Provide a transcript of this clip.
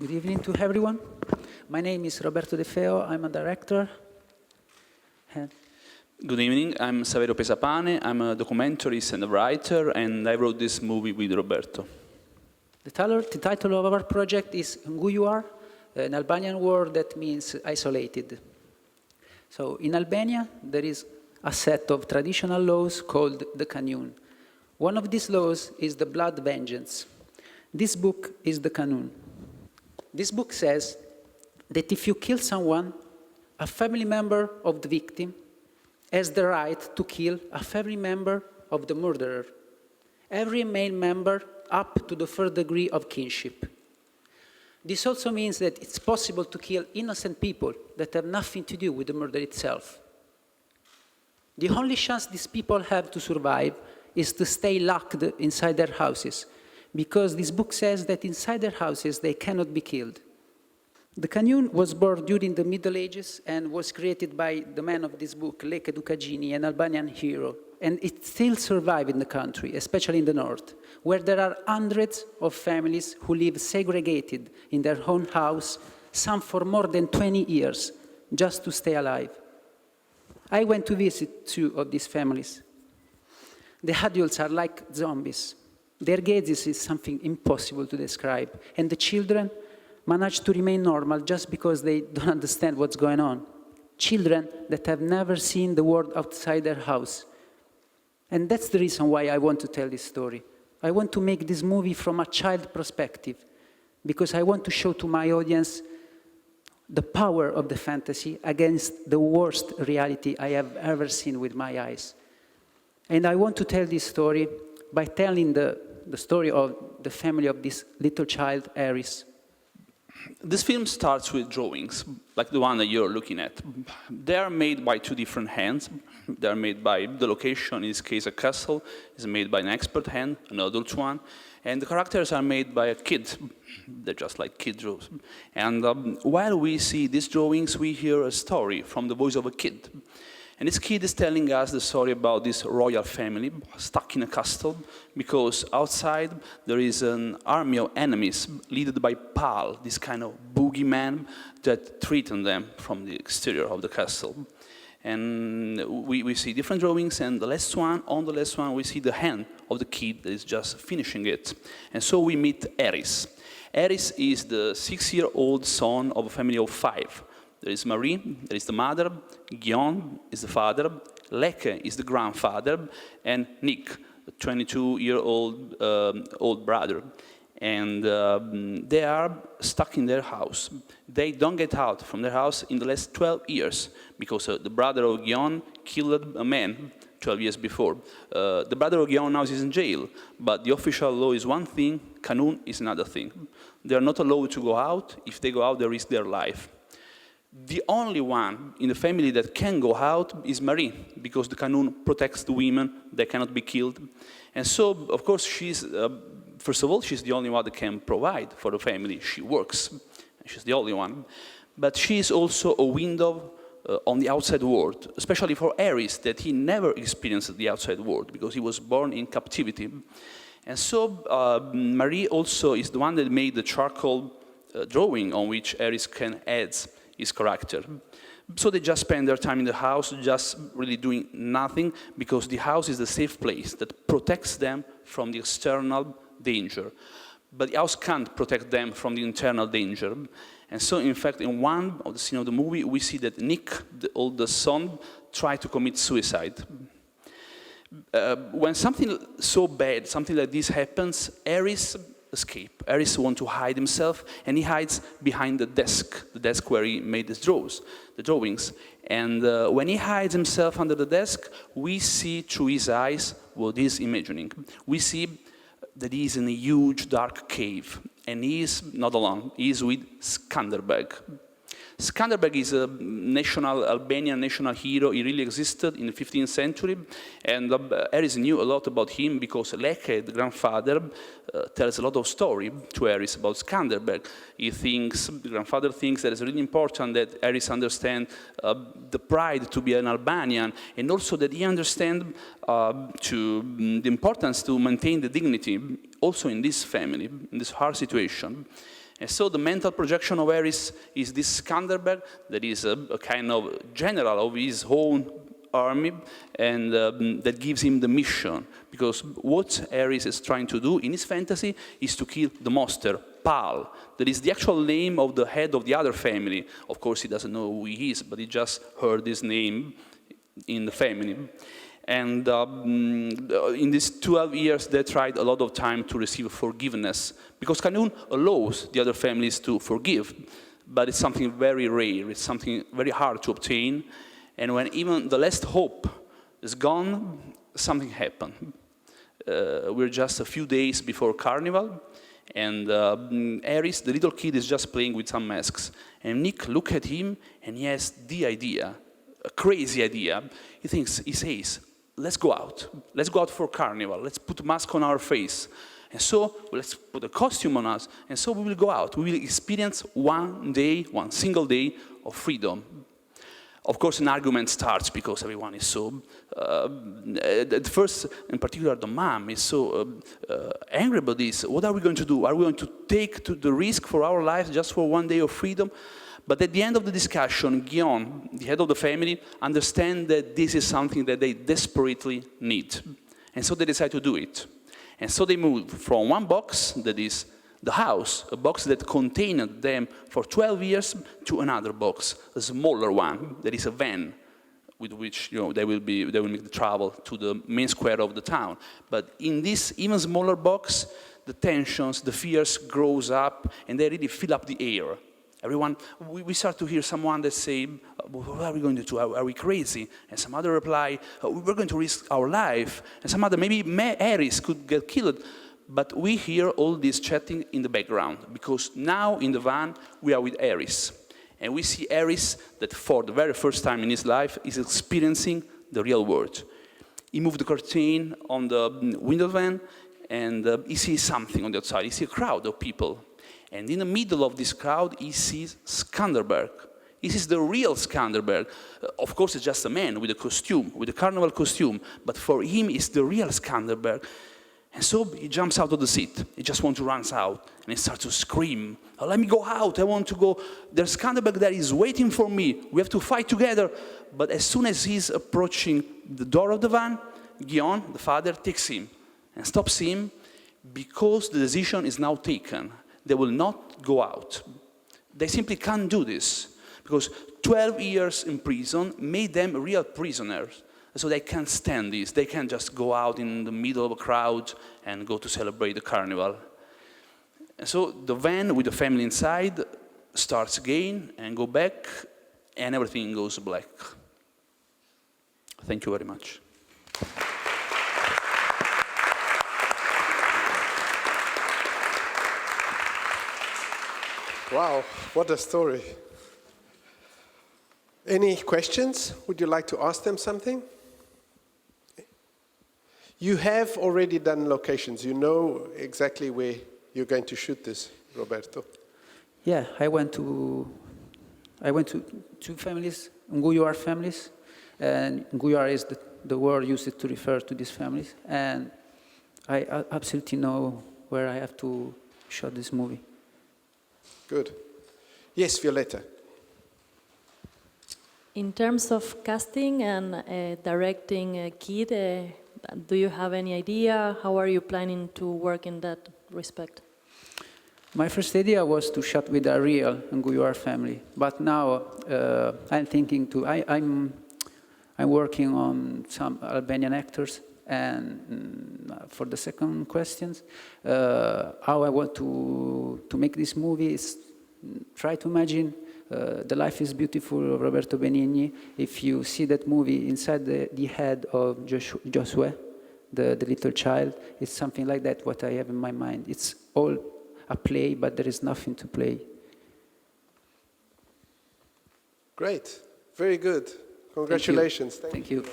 Good evening to everyone. My name is Roberto De Feo. I'm a director. Good evening, I'm Saverio Pesapane. I'm a documentarist and a writer, and I wrote this movie with Roberto. The title of our project is Ngujuar, an Albanian word that means isolated. So in Albania, there is a set of traditional laws called the Kanun. One of these laws is the blood vengeance. This book is the Kanun. This book says that if you kill someone, a family member of the victim has the right to kill a family member of the murderer, every male member up to the third degree of kinship. This also means that it's possible to kill innocent people that have nothing to do with the murder itself. The only chance these people have to survive is to stay locked inside their houses, because this book says that inside their houses they cannot be killed. The Kanun was born during the Middle Ages and was created by the man of this book, Leke Dukagini, an Albanian hero. And it still survives in the country, especially in the north, where there are hundreds of families who live segregated in their own house, some for more than 20 years, just to stay alive. I went to visit 2 of these families. The adults are like zombies. Their gazes is something impossible to describe, and the children manage to remain normal just because they don't understand what's going on. Children that have never seen the world outside their house. And that's the reason why I want to tell this story. I want to make this movie from a child perspective, because I want to show to my audience the power of the fantasy against the worst reality I have ever seen with my eyes. And I want to tell this story by telling the story of the family of this little child, Aris. This film starts with drawings, like the one that you're looking at. They are made by 2 different hands. They are made by the location, in this case a castle, is made by an expert hand, an adult one. And the characters are made by a kid. They're just like kid draws. And while we see these drawings, we hear a story from the voice of a kid. And this kid is telling us the story about this royal family stuck in a castle because outside there is an army of enemies led by Pal, this kind of boogeyman that threaten them from the exterior of the castle. And we see different drawings, and on the last one, we see the hand of the kid that is just finishing it. And so we meet Eris. Eris is the 6-year-old son of a family of 5. There is Marie, there is the mother, Guillaume is the father, Leke is the grandfather, and Nick, the 22-year-old old brother. And they are stuck in their house. They don't get out from their house in the last 12 years, because the brother of Guillaume killed a man 12 years before. The brother of Guillaume now is in jail, but the official law is one thing, Kanun is another thing. They are not allowed to go out. If they go out, they risk their life. The only one in the family that can go out is Marie, because the Kanun protects the women, they cannot be killed. And so, of course, first of all, she's the only one that can provide for the family. She works, and she's the only one. But she is also a window on the outside world, especially for Aris, that he never experienced the outside world, because he was born in captivity. And so Marie also is the one that made the charcoal drawing on which Aris can add his character. So they just spend their time in the house, just really doing nothing, because the house is the safe place that protects them from the external danger. But the house can't protect them from the internal danger. And so, in fact, in one of the scenes of the movie, we see that Nick, the oldest son, tried to commit suicide. When something so bad, something like this happens, Aris escape. Aris wants to hide himself, and he hides behind the desk where he made his the drawings. And when he hides himself under the desk, we see through his eyes what he's imagining. We see that he is in a huge dark cave, and he is not alone. He is with Skanderbeg. Skanderbeg is a Albanian national hero. He really existed in the 15th century, and Aris knew a lot about him because Leke, the grandfather, tells a lot of story to Aris about Skanderbeg. The grandfather thinks that it's really important that Aris understand the pride to be an Albanian, and also that he understand the importance to maintain the dignity also in this family, in this hard situation. And so the mental projection of Ares is this Skanderberg that is a kind of general of his own army, and that gives him the mission. Because what Ares is trying to do in his fantasy is to kill the monster, Pal. That is the actual name of the head of the other family. Of course, he doesn't know who he is, but he just heard his name in the family. And in these 12 years, they tried a lot of time to receive forgiveness, because Kanun allows the other families to forgive, but it's something very rare, it's something very hard to obtain, and when even the last hope is gone, something happened. We're just a few days before Carnival, and Ares, the little kid, is just playing with some masks, and Nick looks at him, and he has the idea, a crazy idea. He says, let's go out for Carnival, let's put a mask on our face. And so let's put a costume on us, and so we will go out. We will experience one single day of freedom. Of course, an argument starts because everyone is so, at first, in particular, the mom is so angry about this. What are we going to do? Are we going to take the risk for our lives just for one day of freedom? But at the end of the discussion, Guillaume, the head of the family, understands that this is something that they desperately need. And so they decide to do it. And so they move from one box, that is the house, a box that contained them for 12 years, to another box, a smaller one, that is a van, with which they will make the travel to the main square of the town. But in this even smaller box, the tensions, the fears grows up, and they really fill up the air. Everyone, we start to hear someone that say, what are we going to do? Are we crazy? And some other reply, we're going to risk our life. And some other, maybe Ares could get killed. But we hear all this chatting in the background, because now in the van, we are with Ares. And we see Ares that for the very first time in his life is experiencing the real world. He moved the curtain on the window van, and he sees something on the outside. He sees a crowd of people. And in the middle of this crowd, he sees Skanderberg. He sees the real Skanderberg. Of course, it's just a man with a costume, with a carnival costume. But for him, it's the real Skanderberg. And so he jumps out of the seat. He just wants to run out. And he starts to scream, oh, let me go out. I want to go. There's Skanderberg that is waiting for me. We have to fight together. But as soon as he's approaching the door of the van, Guillaume, the father, takes him and stops him, because the decision is now taken. They will not go out. They simply can't do this, because 12 years in prison made them real prisoners. So they can't stand this. They can't just go out in the middle of a crowd and go to celebrate the carnival. And so the van with the family inside starts again and go back, and everything goes black. Thank you very much. Wow, what a story. Any questions? Would you like to ask them something? You have already done locations. You know exactly where you're going to shoot this, Roberto. Yeah, I went to two families, Ngujuar families, and Ngujuar is the word used to refer to these families, and I absolutely know where I have to shoot this movie. Good. Yes, Violetta. In terms of casting and directing a kid, do you have any idea? How are you planning to work in that respect? My first idea was to shoot with a real Ngujuar family, but now I'm thinking I'm working on some Albanian actors, and for the second questions, how I want to make this movie is try to imagine The Life is Beautiful of Roberto Benigni. If you see that movie inside the head of Josué, the little child, it's something like that, what I have in my mind. It's all a play, but there is nothing to play. Great. Very good. Congratulations. Thank you.